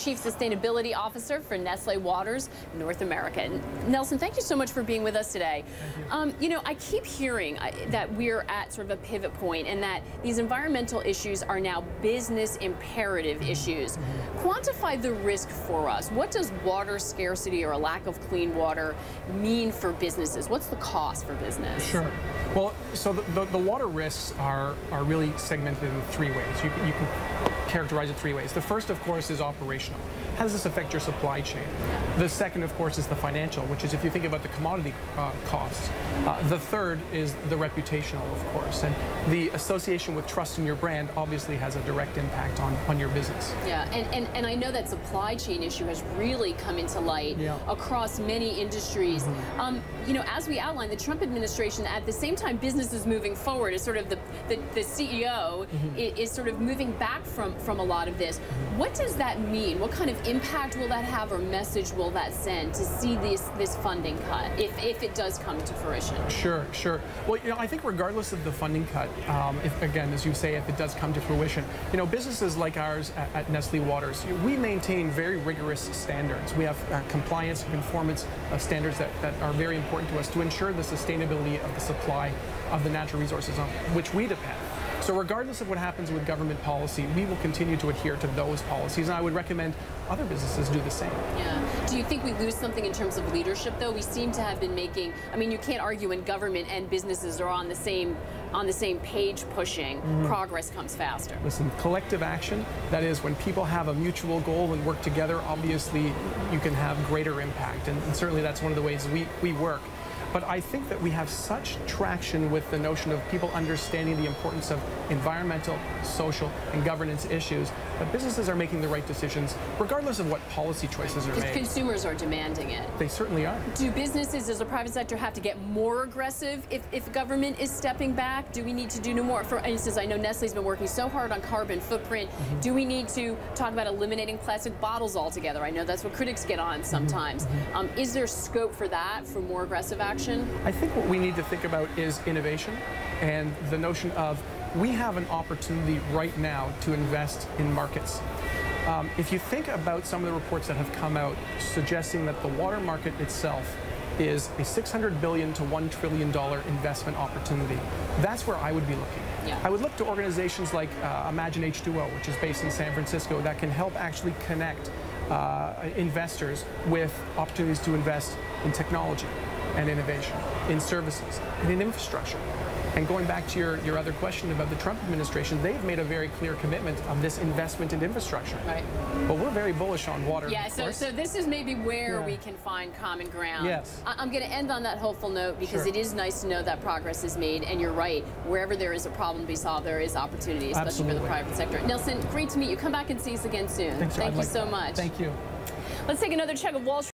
Chief Sustainability Officer for Nestlé Waters North America. Nelson, thank you so much for being with us today. You know, I keep hearing that we're at sort of a pivot point and that these environmental issues are now business imperative issues. Quantify the risk for us. What does water scarcity or a lack of clean water mean for businesses? What's the cost for business? Sure. Well, so the water risks are really segmented in three ways. You can characterize it three ways. The first, of course, is operational. How does this affect your supply chain? The second, of course, is the financial, which is if you think about the commodity costs. The third is the reputational, of course. And the association with trust in your brand obviously has a direct impact on your business. Yeah, and I know that supply chain issue has really come into light across many industries. You know, as we outlined, the Trump administration, at the same time business is moving forward, is sort of the CEO is sort of moving back from a lot of this. What does that mean? What kind of impact will that have, or message will that send to see this funding cut, if it does come to fruition? Sure. Well, you know, I think regardless of the funding cut, if, again, as you say, if it does come to fruition, you know, businesses like ours at Nestlé Waters, we maintain very rigorous standards. We have compliance and conformance standards that are very important to us to ensure the sustainability of the supply of the natural resources on which we depend. So regardless of what happens with government policy, we will continue to adhere to those policies, and I would recommend other businesses do the same. Yeah. Do you think we lose something in terms of leadership, though? We seem to have been making, I mean, you can't argue when government and businesses are on the same page pushing, progress comes faster. Listen, collective action, that is when people have a mutual goal and work together, obviously you can have greater impact, and certainly that's one of the ways we work. But I think that we have such traction with the notion of people understanding the importance of environmental, social, and governance issues that businesses are making the right decisions regardless of what policy choices are made. Because consumers are demanding it. They certainly are. Do businesses, does the private sector have to get more aggressive if government is stepping back? Do we need to do more? For instance, I know Nestlé's been working so hard on carbon footprint. Do we need to talk about eliminating plastic bottles altogether? I know that's what critics get on sometimes. Is there scope for that, for more aggressive action? I think what we need to think about is innovation and the notion of we have an opportunity right now to invest in markets. If you think about some of the reports that have come out suggesting that the water market itself is a $600 billion to $1 trillion investment opportunity, that's where I would be looking. Yeah. I would look to organizations like Imagine H2O, which is based in San Francisco, that can help actually connect investors with opportunities to invest in technology and innovation, in services, and in infrastructure. And going back to your other question about the Trump administration, they've made a very clear commitment of this investment in infrastructure. Right. But we're very bullish on water. Yeah, so this is maybe where we can find common ground. Yes. I'm going to end on that hopeful note because it is nice to know that progress is made, and you're right, wherever there is a problem to be solved, there is opportunity, especially for the private sector. Nelson, great to meet you. Come back and see us again soon. Thank you so much. Thank you. Let's take another check of Wall Street.